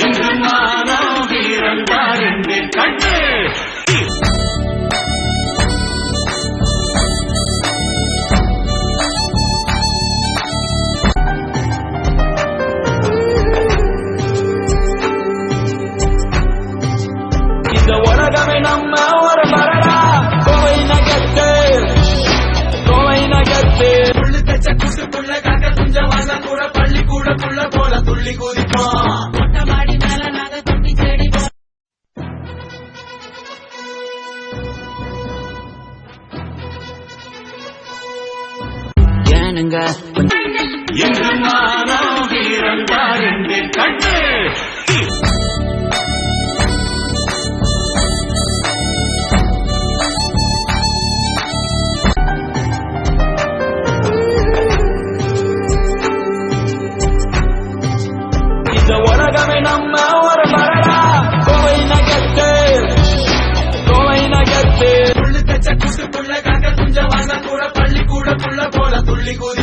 என்று நானோ வீரன் பாருங்க கண்டு இந்த உலகமே நம்ம ஒரு மரடா கோவை நகர்த்து புள்ளு தச்ச கூட்டுக்குள்ள காக்க குஞ்ச வாச கூட பள்ளி கூடக்குள்ள போல துள்ளி குதிப்போம் மொட்டமாடி மேல நாங்க தொட்டி செடி ஏனுங்க என்று நானோ வீரன் பாருங்க கண்டு இந்த உலகமே நம்ம ஒரு மரடா கோவை நகர்த்து புள்ளு தச்ச கூட்டுக்குள்ள காக்க குஞ்ச வாச கூட பள்ளி கூடக்குள்ள போல துள்ளி கூதி